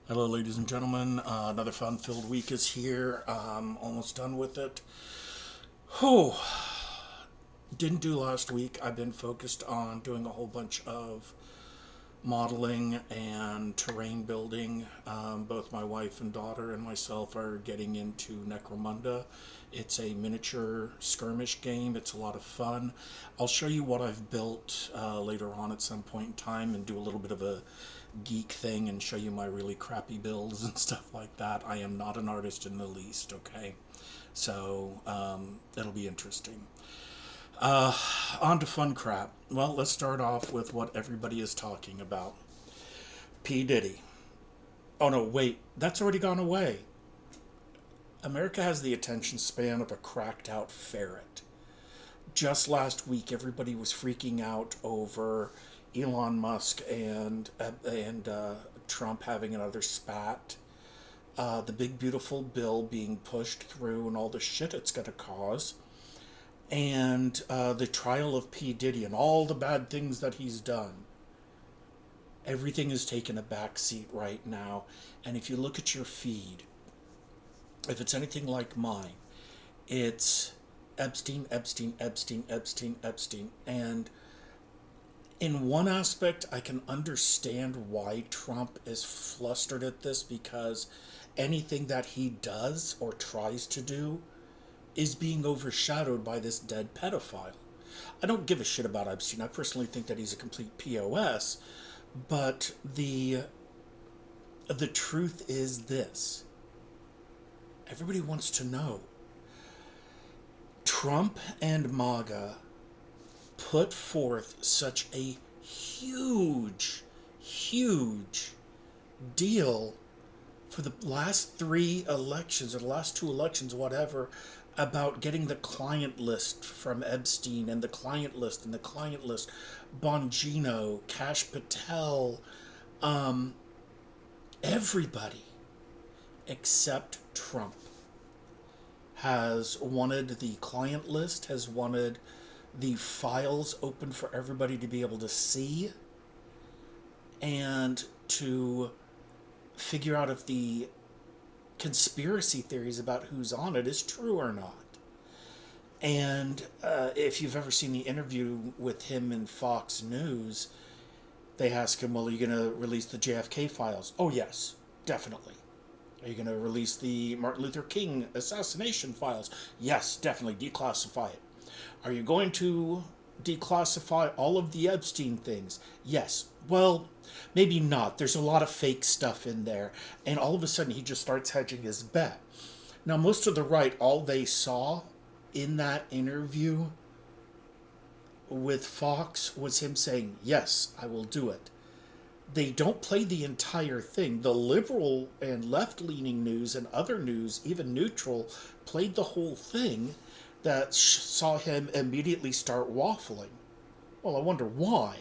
Hello, ladies and gentlemen. Another fun-filled week is here. Almost done with it. Whew. Didn't do last week. I've been focused on doing a whole bunch of modeling and terrain building. Both my wife and daughter and myself are getting into Necromunda. It's a miniature skirmish game. It's a lot of fun. I'll show you what I've built later on at some point in time and do a little bit of a geek thing and show you my really crappy builds and stuff like that. I am not an artist in the least, okay? So it'll be interesting. On to fun crap. Well, let's start off with what everybody is talking about. P. Diddy. Oh no, wait, that's already gone away. America has the attention span of a cracked out ferret. Just last week, everybody was freaking out over Elon Musk and Trump having another spat. The big beautiful bill being pushed through and all the shit it's going to cause, and the trial of P Diddy and all the bad things that he's done. Everything is taking a back seat right now, and if you look at your feed, if it's anything like mine, it's Epstein, Epstein, Epstein, Epstein, Epstein. And in one aspect, I can understand why Trump is flustered at this because anything that he does or tries to do is being overshadowed by this dead pedophile. I don't give a shit about Epstein. I personally think that he's a complete POS, but the truth is this. Everybody wants to know. Trump and MAGA put forth such a huge, huge deal for the last three elections or the last two elections, whatever, about getting the client list from Epstein and the client list and the client list. Bongino, Cash Patel, everybody except Trump has wanted the client list, has wanted the files open for everybody to be able to see and to figure out if the conspiracy theories about who's on it is true or not. And if you've ever seen the interview with him in Fox News, they ask him, well, are you going to release the JFK files? Oh, yes, definitely. Are you going to release the Martin Luther King assassination files? Yes, definitely. Declassify it. Are you going to declassify all of the Epstein things? Yes. Well, maybe not. There's a lot of fake stuff in there. And all of a sudden, he just starts hedging his bet. Now, most of the right, all they saw in that interview with Fox was him saying, yes, I will do it. They don't play the entire thing. The liberal and left leaning news and other news, even neutral, played the whole thing that saw him immediately start waffling. Well, I wonder why.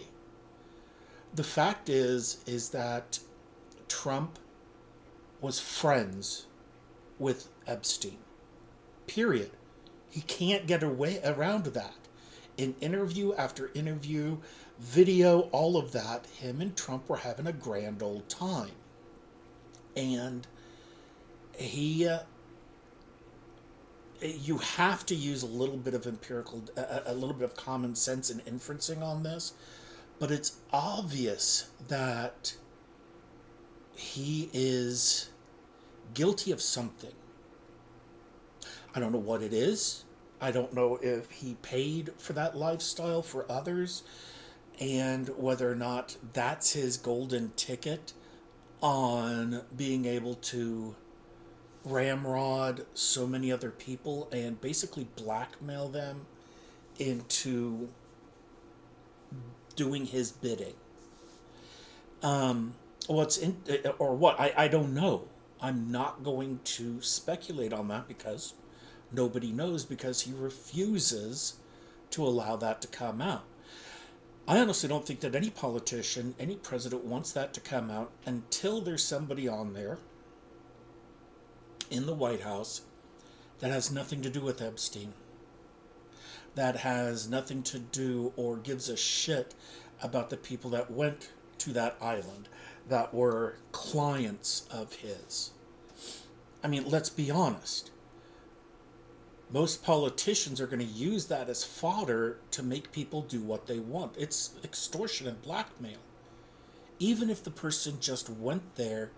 The fact is that Trump was friends with Epstein. Period. He can't get away around that. In interview after interview, video, all of that, him and Trump were having a grand old time. And he you have to use a little bit of a little bit of common sense and inferencing on this, but it's obvious that he is guilty of something. I don't know what it is. I don't know if he paid for that lifestyle for others and whether or not that's his golden ticket on being able to ramrod so many other people and basically blackmail them into doing his bidding. What's in or what I don't know. I'm not going to speculate on that because nobody knows because he refuses to allow that to come out. I honestly don't think that any politician, any president wants that to come out until there's somebody on there in the White House that has nothing to do with Epstein, that has nothing to do or gives a shit about the people that went to that island, that were clients of his. I mean, let's be honest. Most politicians are going to use that as fodder to make people do what they want. It's extortion and blackmail. Even if the person just went there,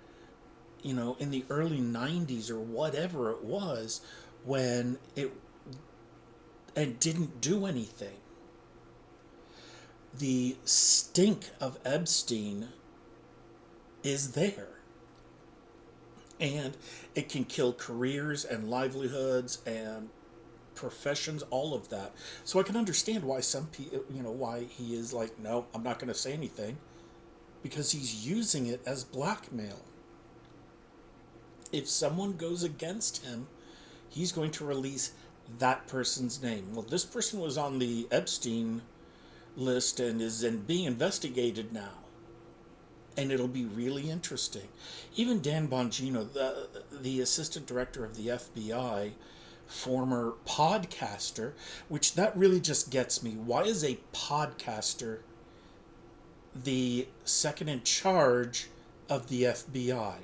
in the early 90s or whatever it was, when it and didn't do anything. The stink of Epstein is there. And it can kill careers and livelihoods and professions, all of that. So I can understand why some people, why he is like, no, I'm not going to say anything, because he's using it as blackmail. If someone goes against him, he's going to release that person's name. Well, this person was on the Epstein list and is being investigated now. And it'll be really interesting. Even Dan Bongino, the assistant director of the FBI, former podcaster, which that really just gets me. Why is a podcaster the second in charge of the FBI?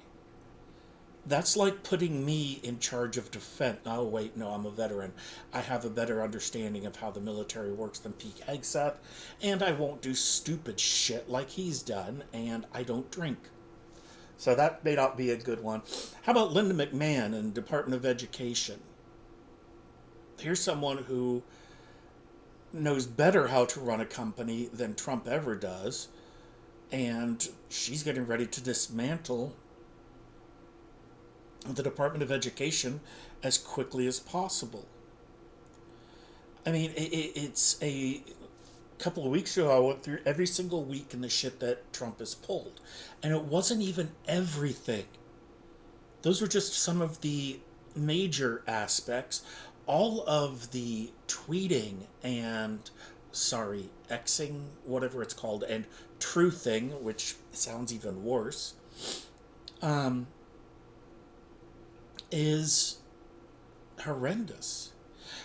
That's like putting me in charge of defense. Oh, wait, no, I'm a veteran. I have a better understanding of how the military works than Pete Hegseth, and I won't do stupid shit like he's done, and I don't drink. So that may not be a good one. How about Linda McMahon in Department of Education? Here's someone who knows better how to run a company than Trump ever does, and she's getting ready to dismantle the Department of Education as quickly as possible. I mean, it's a couple of weeks ago, I went through every single week in the shit that Trump has pulled. And it wasn't even everything. Those were just some of the major aspects. All of the tweeting and, Xing, whatever it's called, and truthing, which sounds even worse, is horrendous.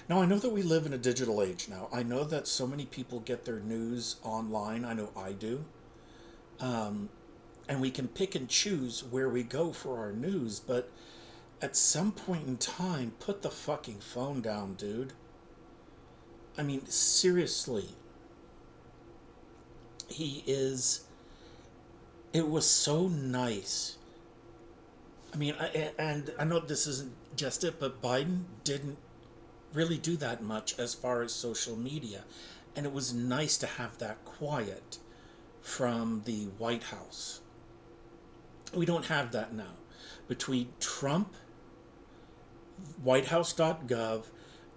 Now, I know that we live in a digital age now. I know that so many people get their news online. I know I do. And we can pick and choose where we go for our news, but at some point in time, put the fucking phone down, dude. I mean, seriously. It was so nice. I mean, and I know this isn't just it, but Biden didn't really do that much as far as social media. And it was nice to have that quiet from the White House. We don't have that now. Between Trump, whitehouse.gov,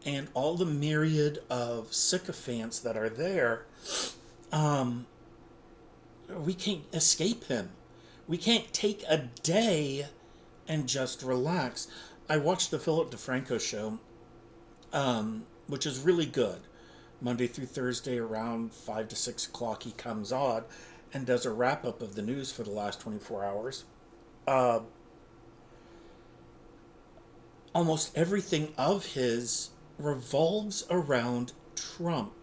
and all the myriad of sycophants that are there, we can't escape him. We can't take a day and just relax. I watched the Philip DeFranco show, which is really good. Monday through Thursday around 5 to 6 o'clock he comes on and does a wrap-up of the news for the last 24 hours. Almost everything of his revolves around Trump.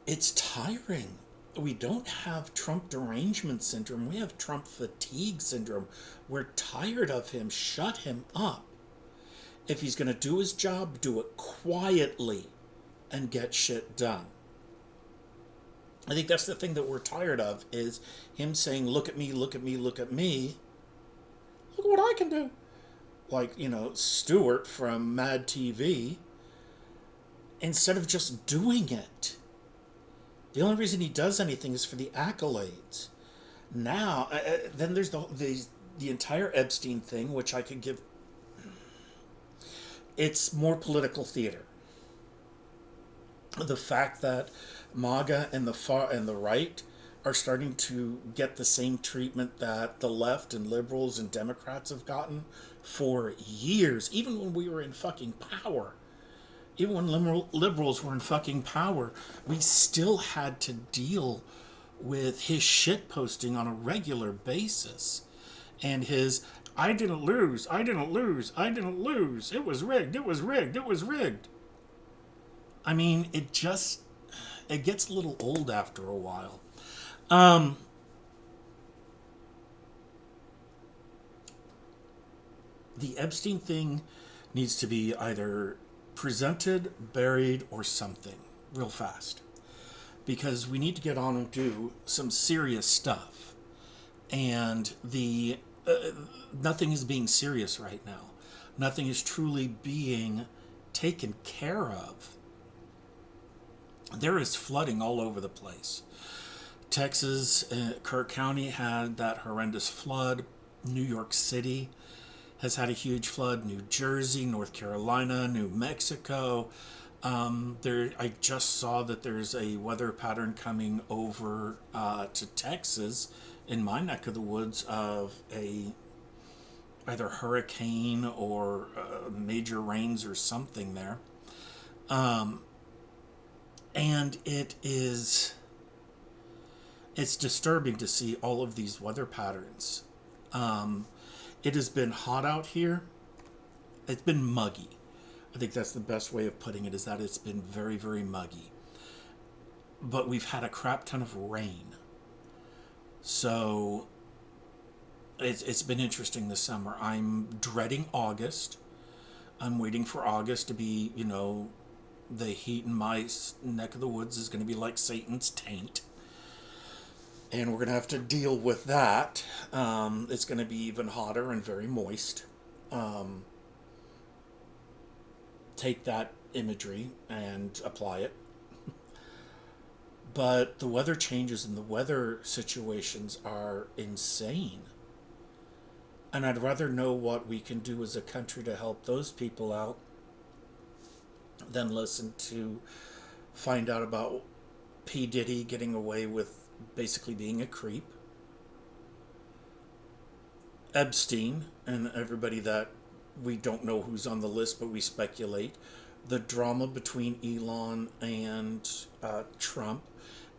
It's tiring. We don't have Trump derangement syndrome. We have Trump fatigue syndrome. We're tired of him. Shut him up. If he's going to do his job, do it quietly and get shit done. I think that's the thing that we're tired of, is him saying, look at me, look at me, look at me. Look at what I can do. Like, Stewart from Mad TV. Instead of just doing it. The only reason he does anything is for the accolades. Now, then there's the entire Epstein thing, which I could give. It's more political theater. The fact that MAGA and the far and the right are starting to get the same treatment that the left and liberals and Democrats have gotten for years, even when we were in fucking power. Even when liberals were in fucking power, we still had to deal with his shit posting on a regular basis. And his, I didn't lose, I didn't lose, I didn't lose. It was rigged, it was rigged, it was rigged. I mean, it gets a little old after a while. The Epstein thing needs to be either presented, buried, or something real fast. Because we need to get on and do some serious stuff. And the nothing is being serious right now. Nothing is truly being taken care of. There is flooding all over the place. Texas, Kirk County had that horrendous flood. New York City has had a huge flood. New Jersey, North Carolina, New Mexico. I just saw that there's a weather pattern coming over to Texas in my neck of the woods of a either hurricane or major rains or something there. And it's disturbing to see all of these weather patterns. It has been hot out here. It's been muggy. I think that's the best way of putting it, is that it's been very, very muggy. But we've had a crap ton of rain. So it's been interesting this summer. I'm dreading August. I'm waiting for August to be, the heat in my neck of the woods is going to be like Satan's taint. And we're going to have to deal with that. It's going to be even hotter and very moist. Take that imagery and apply it. But the weather changes and the weather situations are insane. And I'd rather know what we can do as a country to help those people out than listen to find out about P. Diddy getting away with basically being a creep. Epstein and everybody that we don't know who's on the list, but we speculate. The drama between Elon and Trump,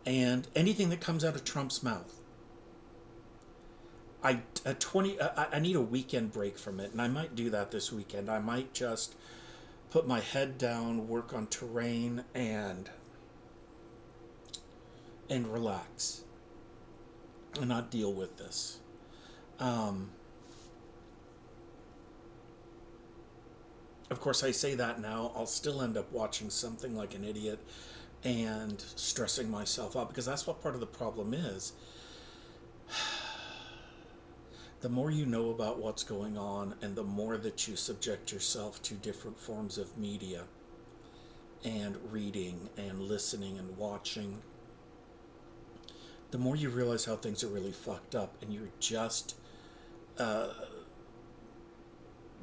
and anything that comes out of Trump's mouth. I need a weekend break from it, and I might do that this weekend. I might just put my head down, work on terrain, and relax, and not deal with this. Of course, I say that now. I'll still end up watching something like an idiot and stressing myself out, because that's what part of the problem is. The more you know about what's going on, and the more that you subject yourself to different forms of media and reading and listening and watching, the more you realize how things are really fucked up, and you're just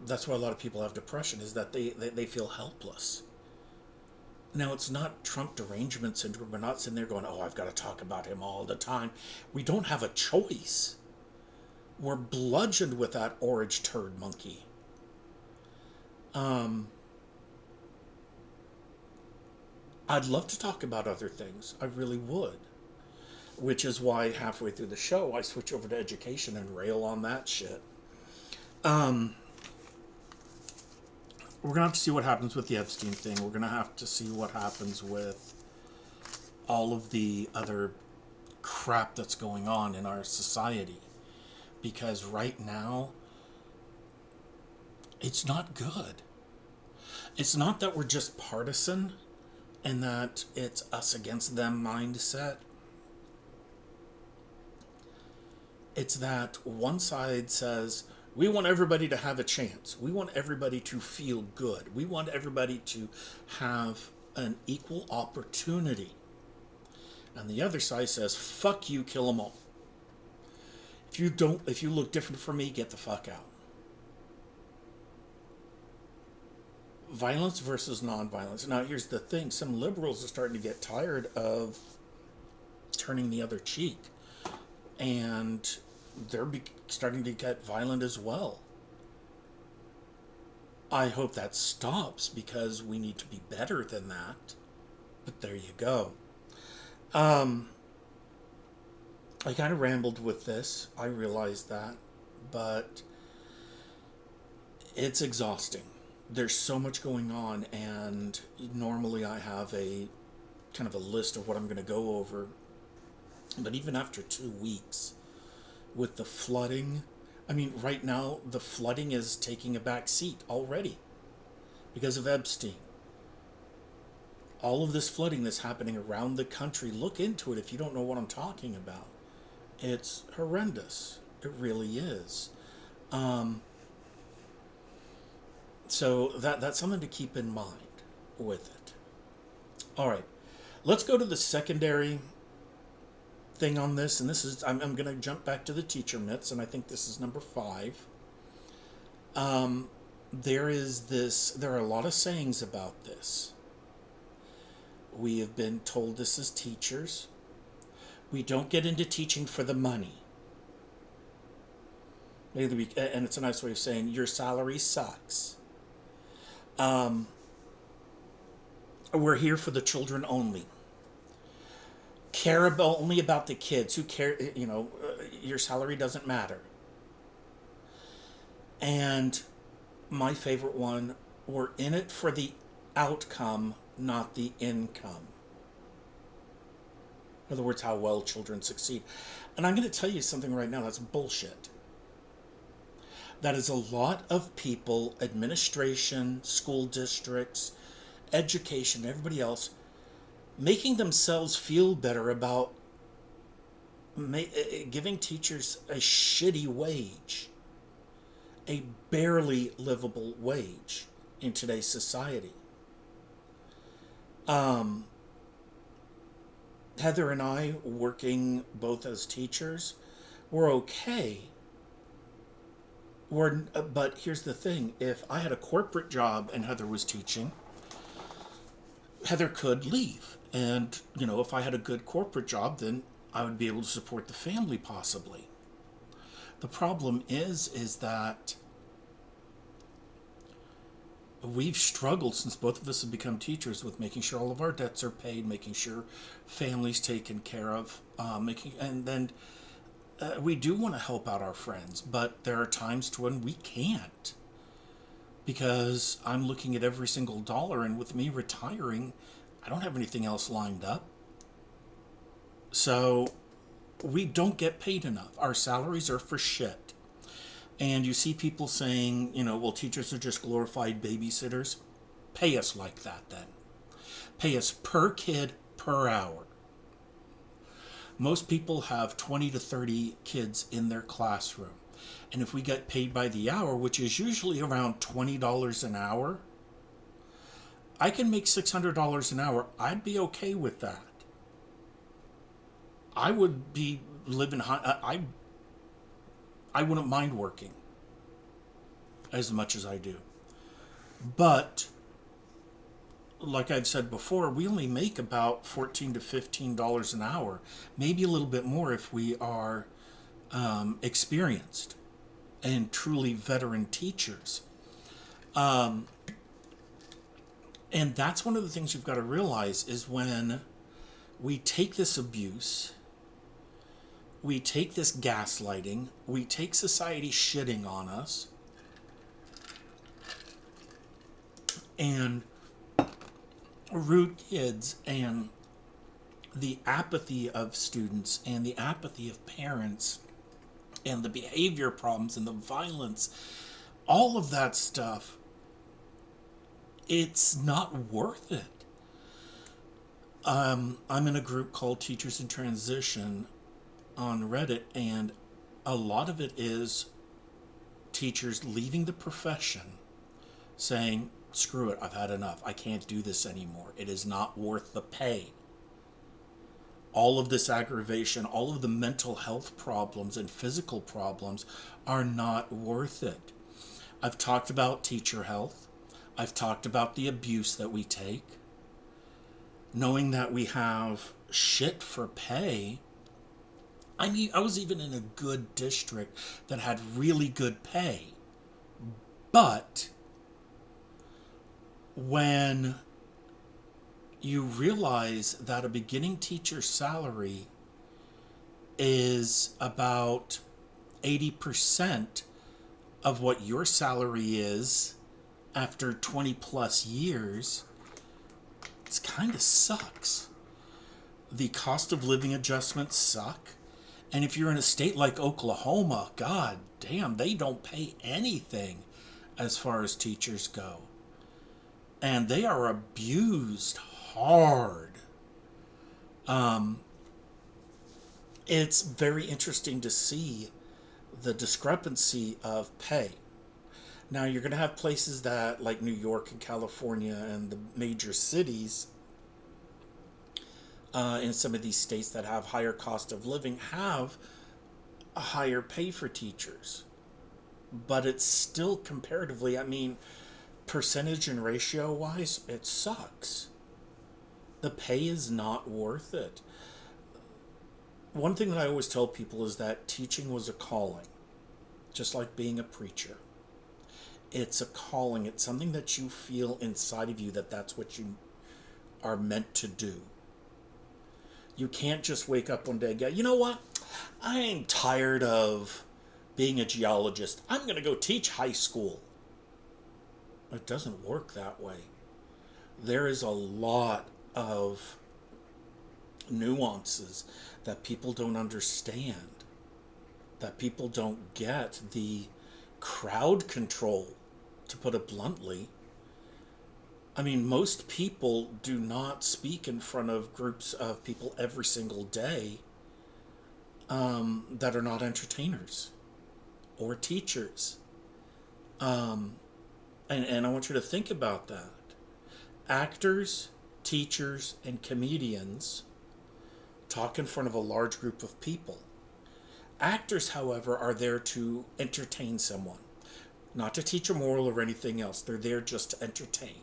that's why a lot of people have depression, is that they feel helpless. Now, it's not Trump derangement syndrome. We're not sitting there going, oh, I've got to talk about him all the time. We don't have a choice. We're bludgeoned with that orange turd monkey. I'd love to talk about other things. I really would. Which is why halfway through the show, I switch over to education and rail on that shit. We're going to have to see what happens with the Epstein thing. We're going to have to see what happens with all of the other crap that's going on in our society. Because right now, it's not good. It's not that we're just partisan and that it's us against them mindset. It's that one side says, we want everybody to have a chance. We want everybody to feel good. We want everybody to have an equal opportunity. And the other side says, fuck you, kill them all. If you look different from me, get the fuck out. Violence versus nonviolence. Now, here's the thing. Some liberals are starting to get tired of turning the other cheek. And they're starting to get violent as well. I hope that stops, because we need to be better than that. But there you go. I kind of rambled with this. I realize that. But it's exhausting. There's so much going on, and normally I have a kind of a list of what I'm going to go over. But even after 2 weeks, with the flooding, I mean, right now, the flooding is taking a back seat already because of Epstein. All of this flooding that's happening around the country, look into it if you don't know what I'm talking about. It's horrendous. It really is. Um, so that's something to keep in mind with it. All right, let's go to the secondary thing on this, and this is I'm going to jump back to the teacher myths, and I think this is number 5. Um, there are a lot of sayings about this. We have been told this as teachers. We don't get into teaching for the money. And it's a nice way of saying your salary sucks. Um, we're here for the children only. Care about only about the kids. Who care? Your salary doesn't matter. And my favorite one, we're in it for the outcome, not the income. In other words, how well children succeed. And I'm going to tell you something right now that's bullshit. That is a lot of people, administration, school districts, education, everybody else, making themselves feel better about giving teachers a shitty wage, a barely livable wage in today's society. Heather and I, working both as teachers, we're okay. But here's the thing. If I had a corporate job and Heather was teaching, Heather could leave. And, if I had a good corporate job, then I would be able to support the family possibly. The problem is that we've struggled since both of us have become teachers with making sure all of our debts are paid, making sure families taken care of, we do want to help out our friends, but there are times when we can't, because I'm looking at every single dollar, and with me retiring, I don't have anything else lined up. So we don't get paid enough. Our salaries are for shit. And you see people saying, well, teachers are just glorified babysitters. Pay us like that then. Pay us per kid per hour. Most people have 20 to 30 kids in their classroom. And if we get paid by the hour, which is usually around $20 an hour, I can make $600 an hour. I'd be okay with that. I would be living high. I wouldn't mind working as much as I do. But like I've said before, we only make about $14 to $15 an hour, maybe a little bit more if we are experienced and truly veteran teachers. And that's one of the things you've got to realize is when we take this abuse, we take this gaslighting, we take society shitting on us, and rude kids and the apathy of students and the apathy of parents and the behavior problems and the violence, all of that stuff, it's not worth it. I'm in a group called Teachers in Transition on Reddit, and a lot of it is teachers leaving the profession saying, screw it, I've had enough. I can't do this anymore. It is not worth the pay. All of this aggravation, all of the mental health problems and physical problems are not worth it. I've talked about teacher health. I've talked about the abuse that we take. Knowing that we have shit for pay. I mean, I was even in a good district that had really good pay. But when you realize that a beginning teacher's salary is about 80% of what your salary is after 20 plus years, it kind of sucks. The cost of living adjustments suck. And if you're in a state like Oklahoma, god damn, they don't pay anything as far as teachers go. And they are abused hard. Um, it's very interesting to see the discrepancy of pay. Now, you're going to have places that, like New York and California and the major cities in some of these states that have higher cost of living, have a higher pay for teachers. But it's still comparatively, I mean, percentage and ratio wise, it sucks. The pay is not worth it. One thing that I always tell people is that teaching was a calling, just like being a preacher. It's a calling. It's something that you feel inside of you that that's what you are meant to do. You can't just wake up one day and go, you know what? I'm tired of being a geologist. I'm going to go teach high school. It doesn't work that way. There is a lot of nuances that people don't understand, that people don't get the crowd control, to put it bluntly. I mean, most people do not speak in front of groups of people every single day that are not entertainers or teachers. Um, and I want you to think about that. Actors, teachers, and comedians talk in front of a large group of people. Actors, however, are there to entertain someone, not to teach a moral or anything else. They're there just to entertain.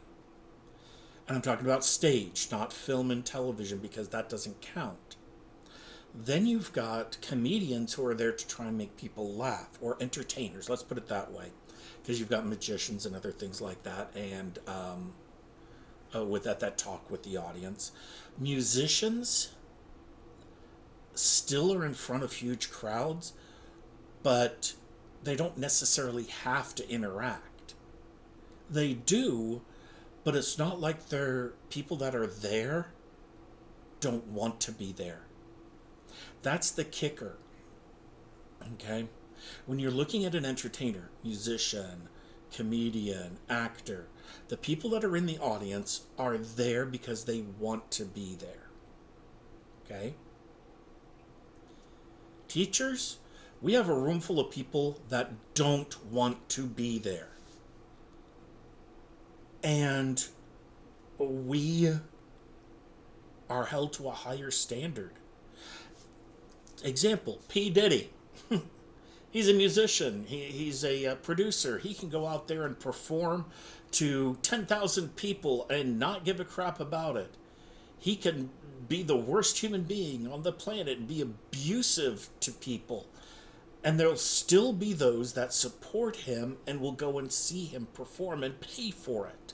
And I'm talking about stage, not film and television, because that doesn't count. Then you've got comedians who are there to try and make people laugh, or entertainers, let's put it that way, because you've got magicians and other things like that, and with that talk with the audience. Musicians still are in front of huge crowds, but they don't necessarily have to interact. They do, but it's not like they're people that are there don't want to be there. That's the kicker. Okay? When you're looking at an entertainer, musician, comedian, actor, the people that are in the audience are there because they want to be there. Okay? Teachers, we have a room full of people that don't want to be there. And we are held to a higher standard. Example, P. Diddy. He's a musician. He's a producer. He can go out there and perform to 10,000 people and not give a crap about it. He can be the worst human being on the planet and be abusive to people. And there'll still be those that support him and will go and see him perform and pay for it.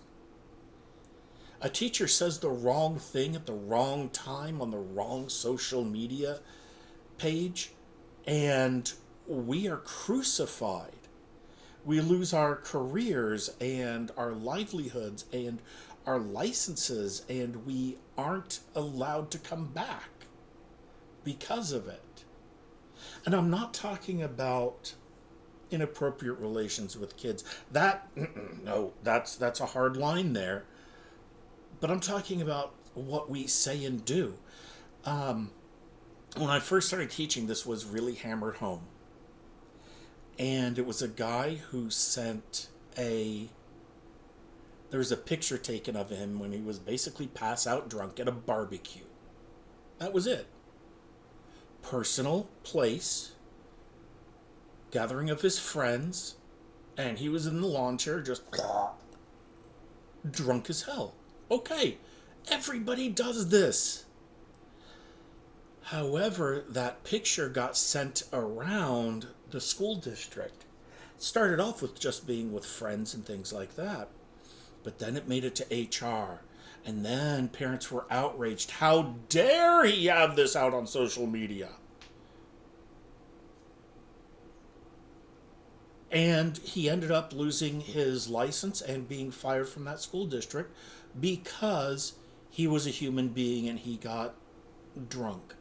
A teacher says the wrong thing at the wrong time on the wrong social media page, and we are crucified. We lose our careers and our livelihoods and our licenses, and we aren't allowed to come back because of it. And I'm not talking about inappropriate relations with kids. That no, that's a hard line there. But I'm talking about what we say and do. When I first started teaching, this was really hammered home. And it was a guy who sent there was a picture taken of him when he was basically pass out drunk at a barbecue. That was it. Personal place, gathering of his friends, and he was in the lawn chair just drunk as hell. Okay, everybody does this. However, that picture got sent around the school district. It started off with just being with friends and things like that. But then it made it to HR. And then parents were outraged. How dare he have this out on social media? And he ended up losing his license and being fired from that school district because he was a human being and he got drunk.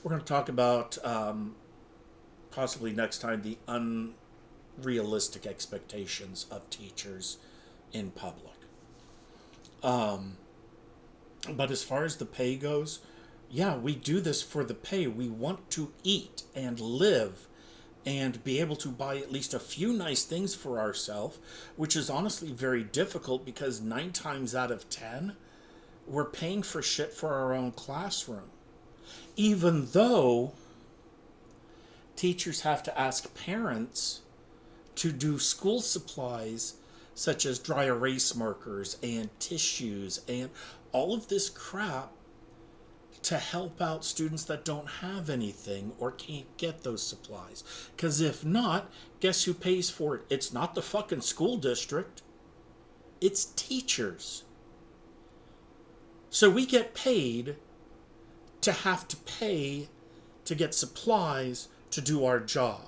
We're going to talk about possibly next time the unrealistic expectations of teachers in public. Um, but as far as the pay goes, yeah, we do this for the pay. We want to eat and live and be able to buy at least a few nice things for ourselves, which is honestly very difficult because 9 times out of 10, we're paying for shit for our own classroom. Even though teachers have to ask parents to do school supplies such as dry erase markers and tissues and all of this crap to help out students that don't have anything or can't get those supplies. Because if not, guess who pays for it? It's not the fucking school district, it's teachers. So we get paid to have to pay to get supplies to do our job.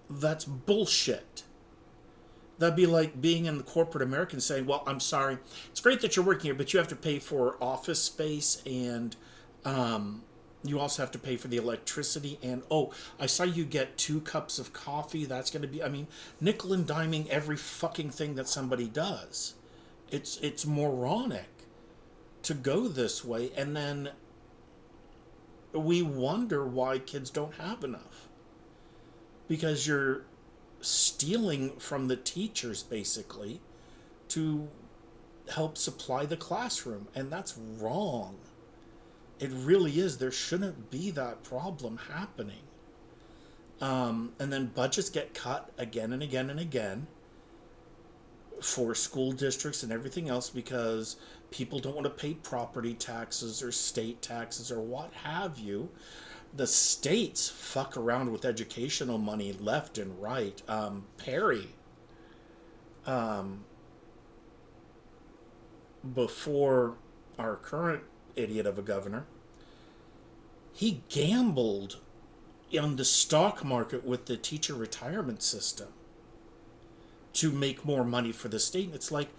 That's bullshit. That'd be like being in the corporate America saying, well, I'm sorry, it's great that you're working here, but you have to pay for office space and you also have to pay for the electricity. And, oh, I saw you get 2 cups of coffee. That's going to be, I mean, nickel and diming every fucking thing that somebody does. It's moronic to go this way. And then we wonder why kids don't have enough. Because you're stealing from the teachers basically to help supply the classroom, and that's wrong. It really is. There shouldn't be that problem happening. And then budgets get cut again and again and again for school districts and everything else because people don't want to pay property taxes or state taxes or what have you. The states fuck around with educational money left and right. Perry, before our current idiot of a governor, he gambled on the stock market with the teacher retirement system to make more money for the state. And it's like,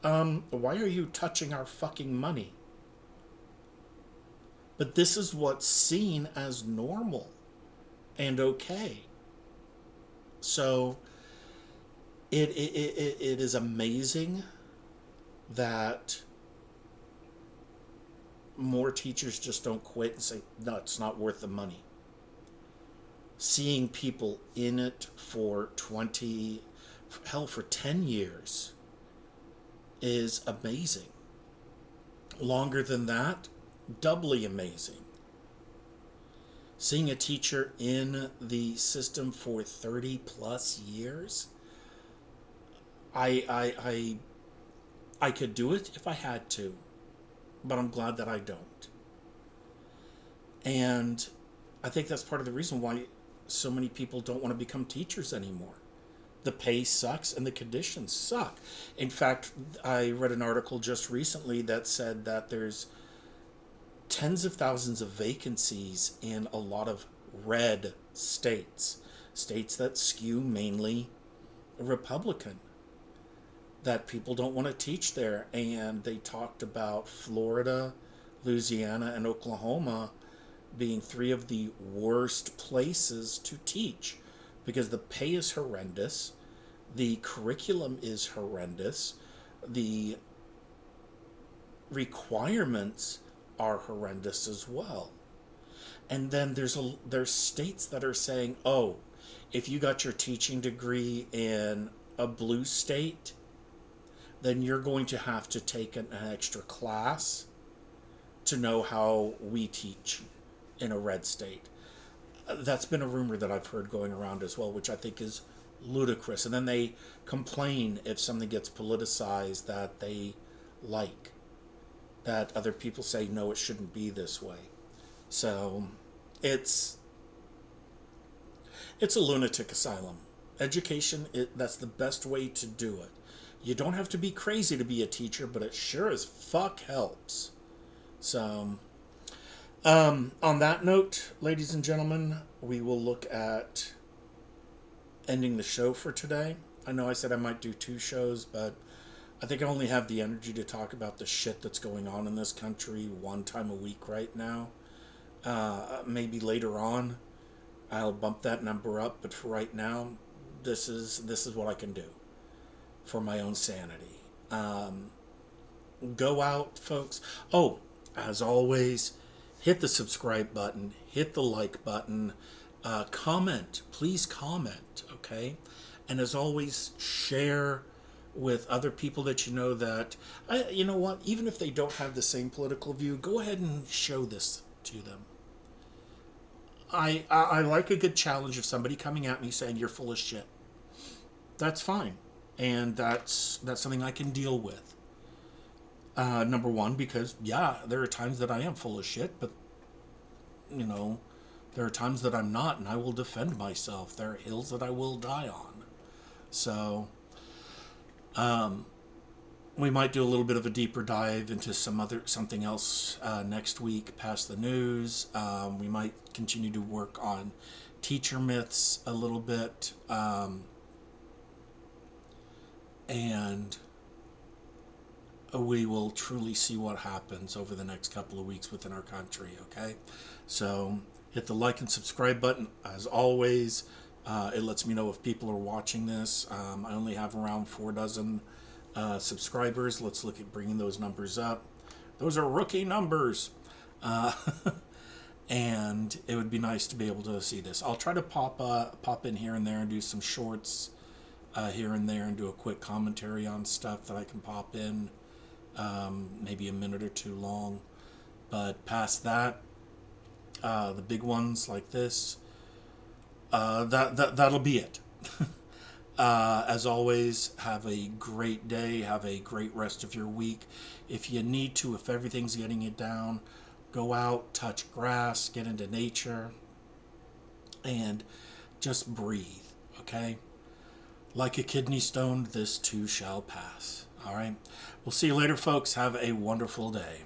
why are you touching our fucking money? But this is what's seen as normal and okay. So it is amazing that more teachers just don't quit and say, no, it's not worth the money. Seeing people in it for 20, hell, for 10 years is amazing. Longer than that, doubly amazing. Seeing a teacher in the system for 30 plus years, I could do it if I had to, but I'm glad that I don't. And I think that's part of the reason why so many people don't want to become teachers anymore. The pay sucks and the conditions suck. In fact, I read an article just recently that said that there's tens of thousands of vacancies in a lot of red states, states that skew mainly Republican, that people don't want to teach there. And they talked about Florida, Louisiana, and Oklahoma being 3 of the worst places to teach because the pay is horrendous, the curriculum is horrendous, the requirements are horrendous as well. And then there's states that are saying, oh, if you got your teaching degree in a blue state, then you're going to have to take an extra class to know how we teach in a red state. That's been a rumor that I've heard going around as well, which I think is ludicrous. And then they complain if something gets politicized that they like, that other people say, no, it shouldn't be this way. So it's a lunatic asylum. Education, that's the best way to do it. You don't have to be crazy to be a teacher, but it sure as fuck helps. So, on that note, ladies and gentlemen, we will look at ending the show for today. I know I said I might do 2 shows, but I think I only have the energy to talk about the shit that's going on in this country 1 time a week right now. Maybe later on, I'll bump that number up. But for right now, this is what I can do for my own sanity. Um, Go out, folks. Oh, as always, hit the subscribe button, hit the like button, comment. Please comment, okay? And as always, share with other people that you know that, you know what, even if they don't have the same political view, go ahead and show this to them. I like a good challenge of somebody coming at me saying you're full of shit. That's fine. And that's something I can deal with. Number one, because yeah, there are times that I am full of shit, but you know, there are times that I'm not, and I will defend myself. There are hills that I will die on. So, we might do a little bit of a deeper dive into something else next week, past the news. We might continue to work on teacher myths a little bit, and we will truly see what happens over the next couple of weeks within our country, okay? So hit the like and subscribe button. As always, it lets me know if people are watching this. I only have around 4 dozen subscribers. Let's look at bringing those numbers up. Those are rookie numbers. Uh, and it would be nice to be able to see this. I'll try to pop in here and there and do some shorts here and there and do a quick commentary on stuff that I can pop in. Maybe a minute or two long. But past that, the big ones like this, that'll be it. As always, have a great day. Have a great rest of your week. If you need to, if everything's getting you down, go out, touch grass, get into nature, and just breathe, okay? Like a kidney stone, this too shall pass. All right? We'll see you later, folks. Have a wonderful day.